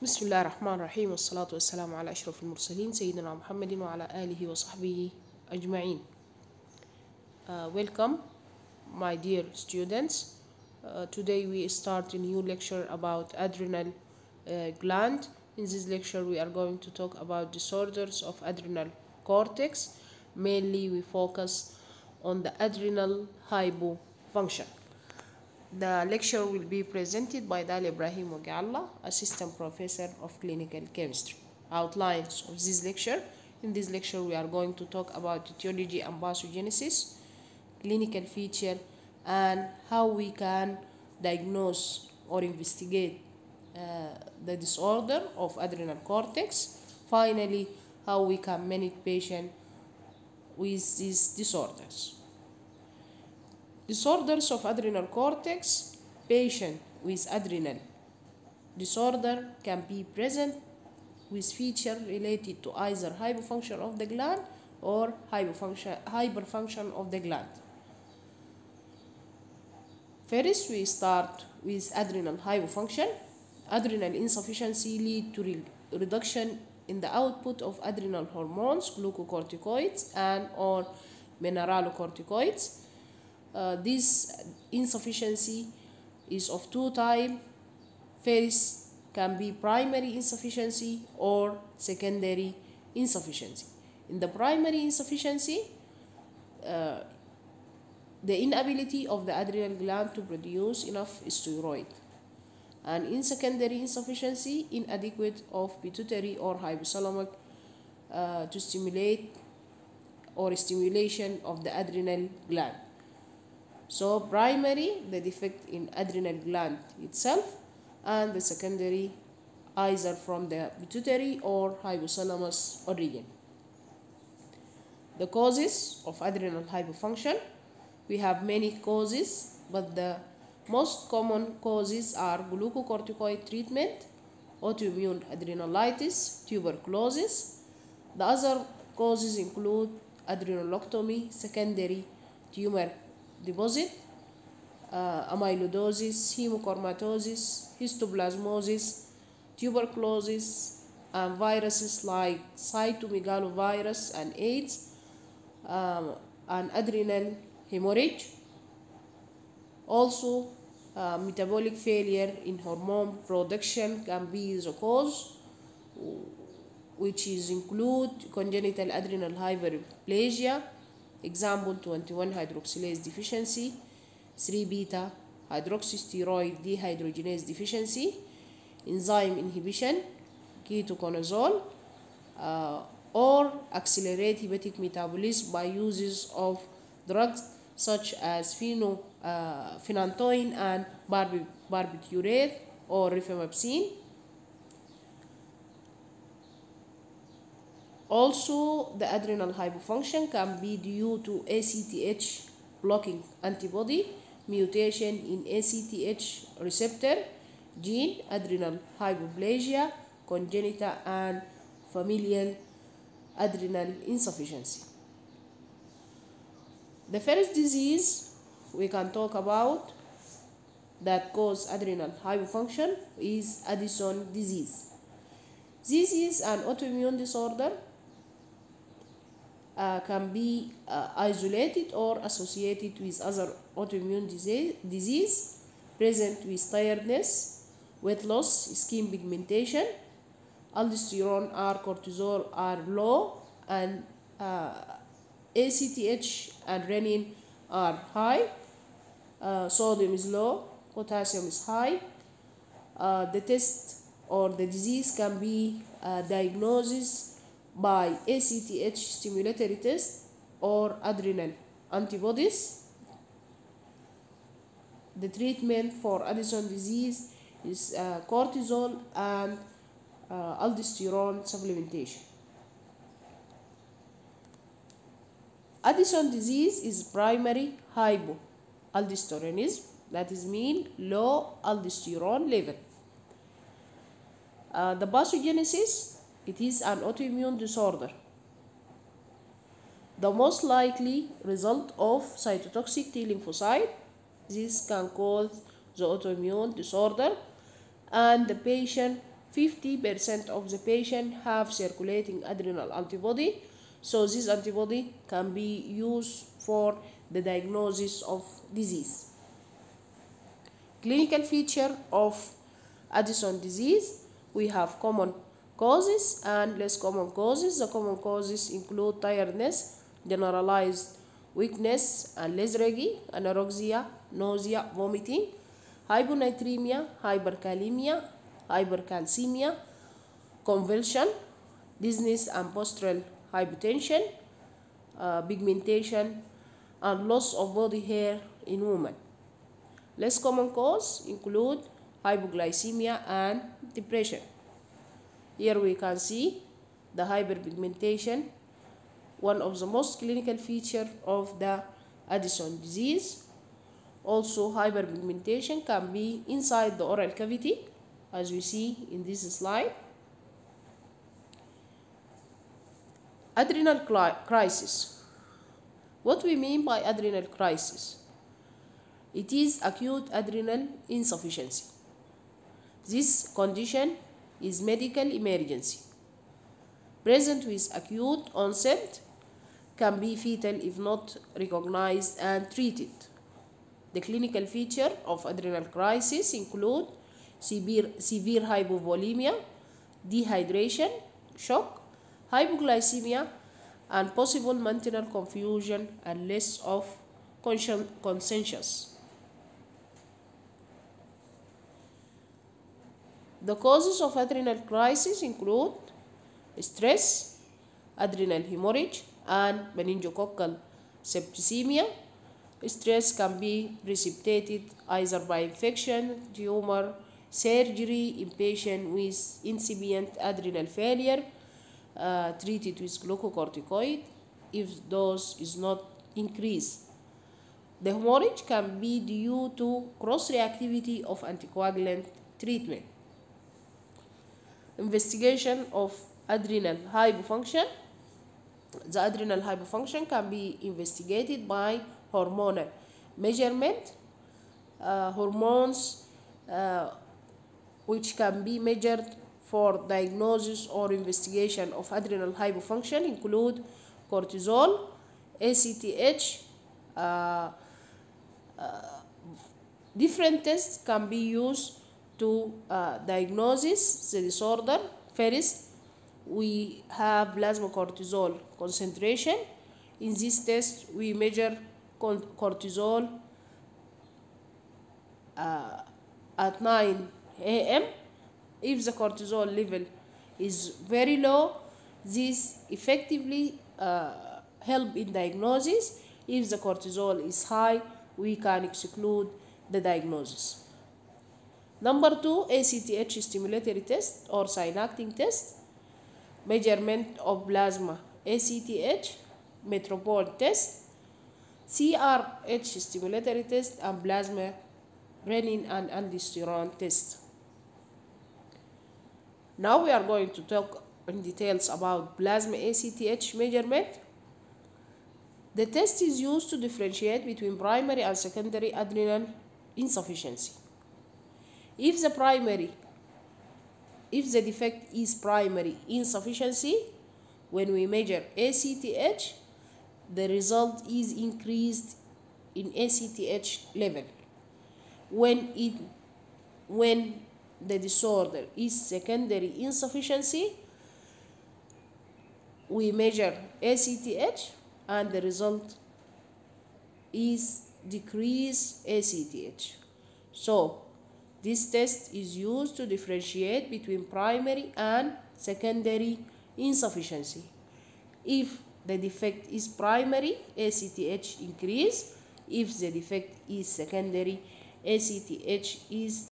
بسم الله الرحمن الرحيم والصلاة والسلام على أشرف المرسلين سيدنا محمد وعلى آله وصحبه أجمعين. Welcome my dear students. Today we start a new lecture about adrenal gland. In this lecture we are going to talk about disorders of adrenal cortex. Mainly we focus on the adrenal hypofunction. The lecture will be presented by Dali Ibrahim Wagalla, Assistant Professor of Clinical Chemistry. Outlines of this lecture. In this lecture we are going to talk about etiology and pathogenesis, clinical feature, and how we can diagnose or investigate the disorder of adrenal cortex. Finally, how we can manage patients with these disorders. Disorders of adrenal cortex. Patient with adrenal disorder can be present with feature related to either hypofunction of the gland or hyperfunction of the gland. First, we start with adrenal hypofunction. Adrenal insufficiency leads to reduction in the output of adrenal hormones, glucocorticoids and or mineralocorticoids. This insufficiency is of two types. First can be primary insufficiency or secondary insufficiency. In the primary insufficiency, the inability of the adrenal gland to produce enough steroid, and in secondary insufficiency, inadequate of pituitary or hypothalamic to stimulate or stimulation of the adrenal gland. So primary, the defect in adrenal gland itself, and the secondary either from the pituitary or hypothalamus origin. The causes of adrenal hypofunction. We have many causes, but the most common causes are glucocorticoid treatment, autoimmune adrenalitis, tuberculosis. The other causes include adrenaloctomy, secondary tumor deposit, amyloidosis, hemochromatosis, histoplasmosis, tuberculosis, and viruses like cytomegalovirus and AIDS, and adrenal hemorrhage. Also, metabolic failure in hormone production can be the cause, which is include congenital adrenal hyperplasia, example 21 hydroxylase deficiency, 3 beta hydroxysteroid dehydrogenase deficiency, enzyme inhibition, ketoconazole, or accelerate hepatic metabolism by uses of drugs such as phenytoin and barbiturate or rifampicin. Also, the adrenal hypofunction can be due to ACTH blocking antibody mutation in ACTH receptor gene, adrenal hypoplasia, congenital and familial adrenal insufficiency. The first disease we can talk about that cause adrenal hypofunction is Addison disease. This is an autoimmune disorder. Can be isolated or associated with other autoimmune disease, present with tiredness, weight loss, skin pigmentation, aldosterone or cortisol are low, and ACTH and renin are high, sodium is low, potassium is high. The test or the disease can be diagnosed by ACTH stimulatory test or adrenal antibodies. The treatment for Addison disease is cortisol and aldosterone supplementation. Addison disease is primary hypoaldosteronism, that is mean low aldosterone level. The pathogenesis. It is an autoimmune disorder. The most likely result of cytotoxic T lymphocyte. This can cause the autoimmune disorder, and the patient 50% of the patient have circulating adrenal antibody, so this antibody can be used for the diagnosis of disease. Clinical feature of Addison disease: we have common causes and less common causes. The common causes include tiredness, generalized weakness and lethargy, anorexia, nausea, vomiting, hyponatremia, hyperkalemia, hypercalcemia, convulsion, dizziness and postural hypotension, pigmentation, and loss of body hair in women. Less common causes include hypoglycemia and depression. Here we can see the hyperpigmentation, one of the most clinical features of the Addison disease. Also, hyperpigmentation can be inside the oral cavity, as we see in this slide. Adrenal crisis. What we mean by adrenal crisis? It is acute adrenal insufficiency. This condition is medical emergency. Present with acute onset, can be fatal if not recognized and treated. The clinical feature of adrenal crisis include severe hypovolemia, dehydration, shock, hypoglycemia, and possible mental confusion and loss of conscience. The causes of adrenal crisis include stress, adrenal hemorrhage, and meningococcal septicemia. Stress can be precipitated either by infection, tumor, surgery in patients with incipient adrenal failure, treated with glucocorticoid if dose is not increased. The hemorrhage can be due to cross-reactivity of anticoagulant treatment. Investigation of adrenal hypofunction. The adrenal hypofunction can be investigated by hormonal measurement. Hormones which can be measured for diagnosis or investigation of adrenal hypofunction include cortisol, ACTH. Different tests can be used to diagnose the disorder. First, we have plasma cortisol concentration. In this test, we measure cortisol at 9 a.m. If the cortisol level is very low, this effectively help in diagnosis. If the cortisol is high, we can exclude the diagnosis. Number 2, ACTH stimulatory test or synaptic test. Measurement of plasma ACTH, Metropole test, CRH stimulatory test, and plasma renin and aldosterone test. Now we are going to talk in details about plasma ACTH measurement. The test is used to differentiate between primary and secondary adrenal insufficiency. If the defect is primary insufficiency, when we measure ACTH, the result is increased in ACTH level. When the disorder is secondary insufficiency, we measure ACTH and the result is decreased ACTH. So this test is used to differentiate between primary and secondary insufficiency. If the defect is primary, ACTH increase. If the defect is secondary, ACTH is